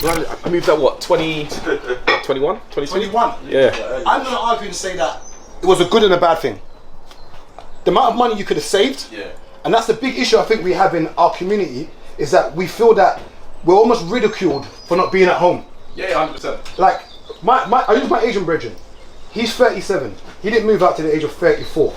I moved at what, 21? 21? Yeah. I'm going to argue and say that it was a good and a bad thing. The amount of money you could have saved, and that's the big issue I think we have in our community, is that we feel that we're almost ridiculed for not being at home. Yeah, 100%. Like, I use my Asian brethren. He's 37. He didn't move out to the age of 34.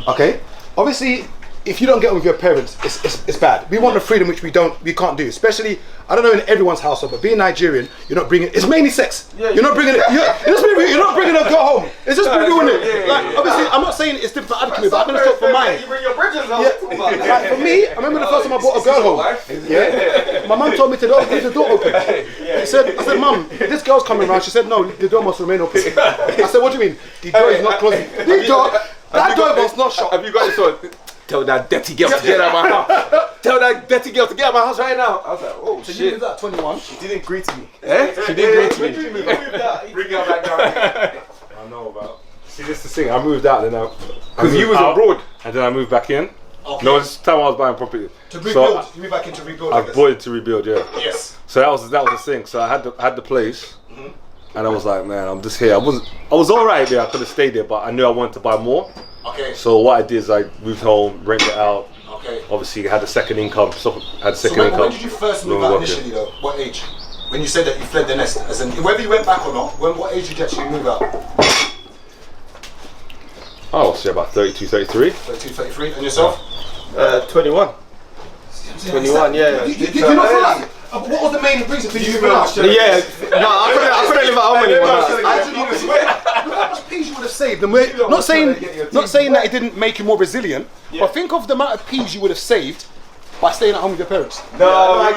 Okay? Obviously, if you don't get on with your parents, it's bad. We want the freedom which we can't do. Especially, I don't know in everyone's household, but being Nigerian, you're not bringing. It's mainly sex. You're not bringing it. You're not bringing a girl home. It's just ruining it. Like obviously, I'm not saying it's different for other community, but I'm gonna talk for mine. You bring your bridges home. Like for me, I remember the first time I brought a girl home. My mum told me to leave the door open. I said, Mum, this girl's coming around. She said, no, the door must remain open. I said, what do you mean? The door is not closed. That door must not shut. Have you got this one? Tell that dirty girl to get out of my house. Tell that dirty girl to get out of my house right now. I was like, oh so shit. you moved at 21. She didn't greet me. She didn't greet me. Bring her back down. I know about. See, this is the thing. I moved out and then Because you was abroad. and then I moved back in. Okay. No, this time I was buying property. To rebuild. You moved back into rebuild. I bought it to rebuild, yeah. Yes. So that was the thing. So I had the place, and I was like, man, I'm just here. I was alright there. I could have stayed there, but I knew I wanted to buy more. Okay. So what I did is I moved home, rented it out. Okay. Obviously, I had a second income. So When did you first move out initially, though? What age? When you said that you fled the nest, as in whether you went back or not, what age did you actually move out? Oh, say about 32, 33. 32, 33. And yourself? 21. 21, yeah. You not feel like? What was the main reason for you moving out? Yeah, no, I couldn't live at home anymore. Look how much peas you would have saved. And not saying that it didn't make you more resilient, but think of the amount of peas you would have saved by staying at home with your parents. No, I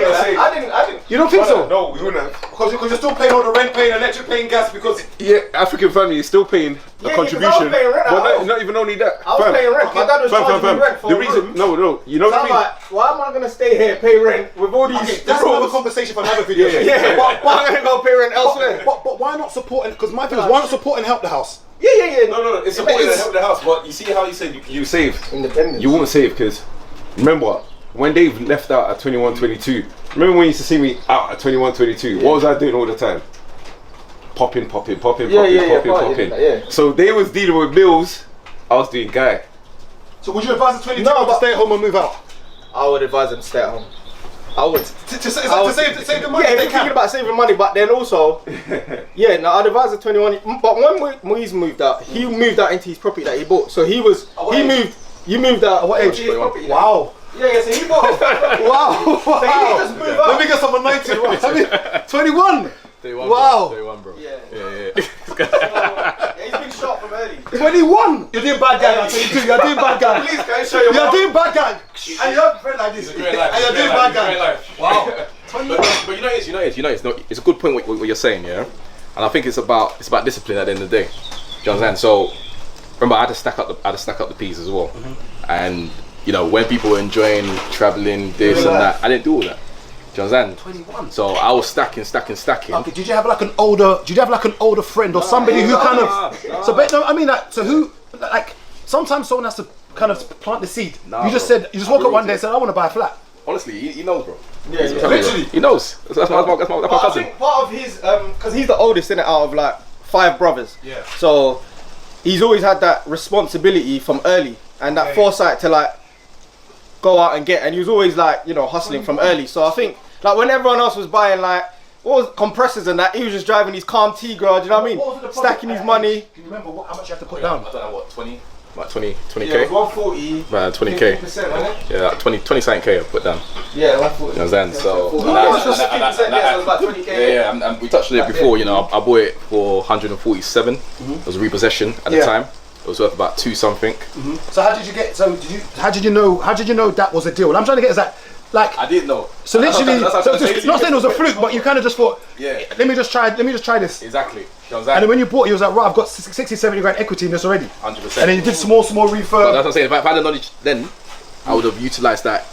didn't. You don't think so? No, we wouldn't. Because you're still paying all the rent, paying electric, paying gas. Because Yeah, African family is still paying a contribution. I was paying rent at But home. not even only that. I was paying rent. My dad was charging me rent for The a reason, room. no, you know So the I'm reason. like, why am I gonna stay here, pay rent with all these that's another rules? conversation for another video. Yeah, but I'm gonna go pay rent elsewhere. But why not supporting? Because my thing is, why not supporting Help the House? Yeah. No, it's supporting to help the house. But you see how you said you saved. Independence. You won't save because remember when Dave left out at 21, 22. Remember when you used to see me out at 21, 22? What was I doing all the time? Popping. Yeah. So they was dealing with bills. I was doing guy. So would you advise the 22 No, to but- stay at home and move out? I would advise them to stay at home. I would. To save the money? Yeah, if they you're can. thinking about saving money, but then also, yeah, no, I'd advise the 21. But when Moise moved out, he moved out into his property that he bought. So he was, you moved out. What age? Wow. Yeah, so he bought. Wow. So he didn't just move out. Let me get someone 90. I mean, 21. 31, Wow. 31, bro. Yeah. Yeah. He's been shot from early. 21. You're doing bad guy. 22. You're doing bad guy. Please, can I show you? You're doing bad guy. And you have a friend like this. And you're doing bad guy. Wow. But you know it's not. It's a good point what you're saying, yeah. And I think it's about discipline at the end of the day. Do you understand? So remember, I had to stack up the peas as well. And you know, when people were enjoying traveling, this and that, I didn't do all that. Do you understand? 21. So I was stacking. Okay, did you have like an older friend or somebody who kind of? So, but no, I mean, like, so who? Like, sometimes someone has to kind of plant the seed. You just woke up one day and said, I want to buy a flat. Honestly, he knows, bro. Yeah. Literally. He knows. That's my But I cousin. think part of his, because he's the oldest in it out of like 5 brothers. Yeah. So he's always had that responsibility from early and that foresight to like go out and get. And he was always like, you know, hustling from early. So I think like when everyone else was buying like what was compressors and that, he was just driving his calm T-Grad. You know what I mean? Stacking his money. Can you remember how much you have to put down? I don't know what 20. Like 20k? Yeah, it was 140. Man, 20k. 50%, wasn't it? Yeah, like 20 something K I put down. Yeah, 140. You understand? So, it was 50%, yeah, so it was about 20k. yeah, and we touched on it before. You know, I bought it for 147. It was a repossession at the time. It was worth about 2 something. So how did you get? How did you know that was a deal? What I'm trying to get is that, like, I didn't know. so literally, That's so just, not saying it was a fluke, but you kind of just thought, Yeah. let me just try this. Exactly. You And then when you bought it, you was like, right, I've got 60, 70 grand equity in this already. 100%. And then you did small But refurb. that's what I'm saying. If I had the knowledge then, I would have utilised that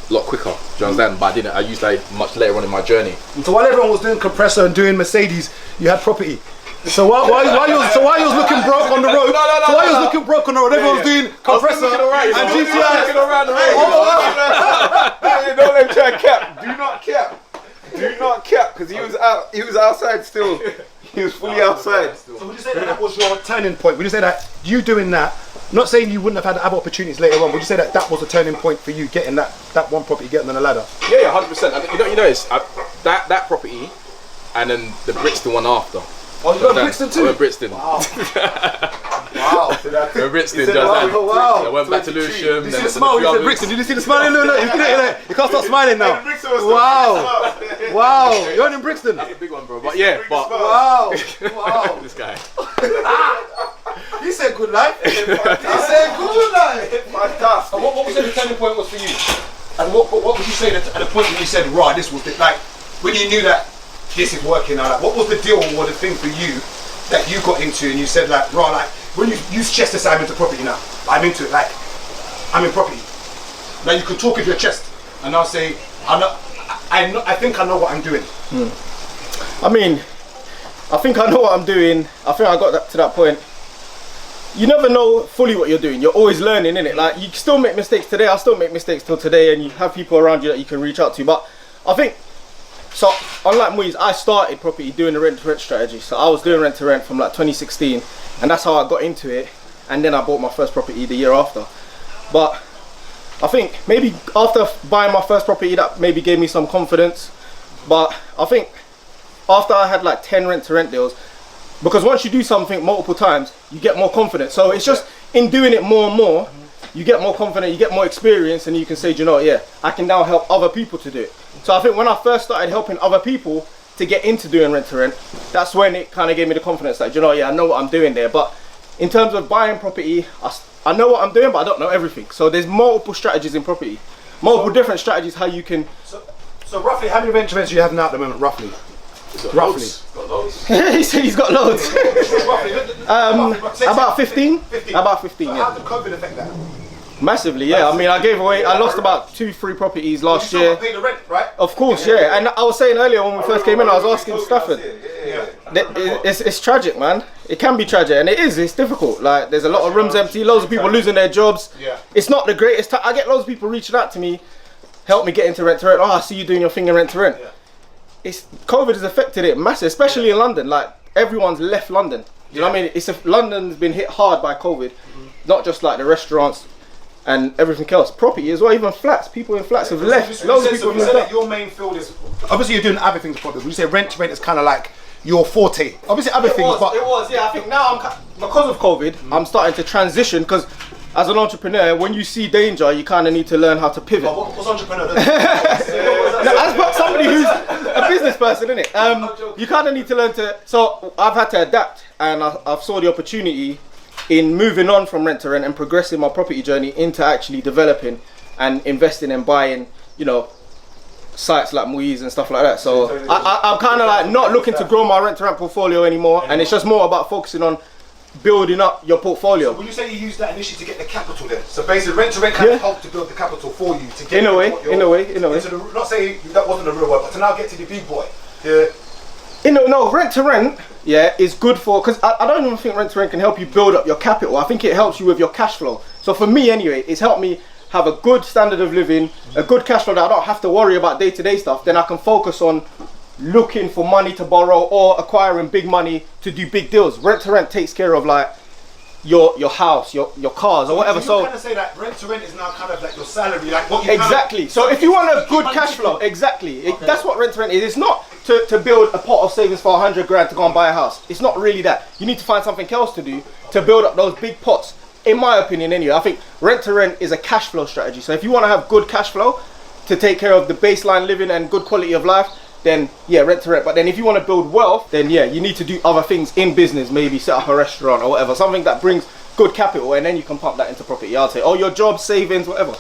lot quicker. Do you understand? But I didn't. I used that much later on in my journey. So while everyone was doing compressor and doing Mercedes, you had property. So while you was looking broke on the road, everyone was doing compressor and GTI. Don't let him try and cap. Do not cap. Do not cap, because he was out. He was outside still. He was fully outside. So would you say that was your turning point? Would you say that you doing that, not saying you wouldn't have had other opportunities later on, would you say that that was a turning point for you getting that one property, getting on the ladder? Yeah, 100%. And you know, it's that property, and then the Brixton one after. Oh, you got Brixton too? I went Brixton. Wow. Went Brixton. Wow. I went back to Lewisham. Did you see the smile? You said Brixton. Did you see the smile? Look. You can't stop smiling now. Wow. Wow. You're in Brixton. That's a big one, bro. But yeah, but wow. this guy. He said good life. He said good life. Fantastic. And what would you say the turning point was for you? And what would you say at the point when you said, right, this was the, like, when you knew that this is working now, like, what was the deal or the thing for you that you got into and you said, like, right, like, when you use chest to say I'm into property now, I'm into it, like, I'm in property. Now you can talk with your chest and I'll say, I think I know what I'm doing. I mean, I think I know what I'm doing. I think I got to that point. You never know fully what you're doing. You're always learning, innit? Like, you still make mistakes today. I still make mistakes till today, and you have people around you that you can reach out to. But I think, so unlike Muiz, I started property doing the rent-to-rent strategy. So I was doing rent-to-rent from like 2016, and that's how I got into it. And then I bought my first property the year after. But I think maybe after buying my first property, that maybe gave me some confidence. But I think after I had like 10 rent-to-rent deals, because once you do something multiple times, you get more confident. So it's just in doing it more and more, you get more confident, you get more experience, and you can say, do you know what, yeah, I can now help other people to do it. So I think when I first started helping other people to get into doing rent-to-rent, that's when it kind of gave me the confidence that, do you know what, yeah, I know what I'm doing there. But in terms of buying property, I know what I'm doing, but I don't know everything. So there's multiple strategies in property, multiple different strategies how you can. So roughly, how many rent-to-rents do you have now at the moment, roughly? Roughly. He said he's got loads. About 15. About 15. How did COVID affect that? Massively, yeah. I mean, I lost about 2-3 properties last year. You still pay the rent, right? Of course, yeah. And I was saying earlier when we first came in, I was asking Stafford. It's tragic, man. It can be tragic, and it is. It's difficult. Like, there's a lot of rooms empty, loads of people losing their jobs. Yeah. It's not the greatest time. I get loads of people reaching out to me, help me get into rent-to-rent. Oh, I see you doing your thing in rent-to-rent. Yeah. COVID has affected it massive, especially in London. Like, everyone's left London. You know what I mean? London's been hit hard by COVID, not just like the restaurants and everything else. Property as well, even flats. People in flats have left. Loads of people have said that left. your main field is, obviously you're doing other things for property. Would you say rent-to-rent is kind of like your forte? Obviously other things, but it was, yeah. I think now because of COVID, I'm starting to transition, because as an entrepreneur, when you see danger, you kind of need to learn how to pivot. What's entrepreneur? As somebody who's a business person, innit? You kind of need to learn to. So I've had to adapt, and I've saw the opportunity in moving on from rent to rent and progressing my property journey into actually developing and investing and buying, you know, sites like Muiz and stuff like that. So I'm kind of like not looking to grow my rent to rent portfolio anymore, and it's just more about focusing on building up your portfolio. So would you say you used that initially to get the capital then? So basically rent-to-rent kind of helped to build the capital for you to get in a way. Not saying that wasn't a real word, but to now get to the big boy. No, rent to rent, yeah, is good for, because I don't even think rent to rent can help you build up your capital. I think it helps you with your cash flow. So for me anyway, it's helped me have a good standard of living, a good cash flow that I don't have to worry about day-to-day stuff. Then I can focus on looking for money to borrow or acquiring big money to do big deals. Rent to rent takes care of like your house, your cars, or whatever. So you kind of say that rent to rent is now kind of like your salary, like what you exactly. So if you want a good cash flow, exactly, that's what rent to rent is. It's not to build a pot of savings for 100 grand to go and buy a house. It's not really that. You need to find something else to do to build up those big pots. In my opinion, anyway, I think rent to rent is a cash flow strategy. So if you want to have good cash flow to take care of the baseline living and good quality of life, then yeah, rent to rent. But then if you want to build wealth, then yeah, you need to do other things in business, maybe set up a restaurant or whatever, something that brings good capital, and then you can pump that into property. I'll say, oh, your job, savings, whatever.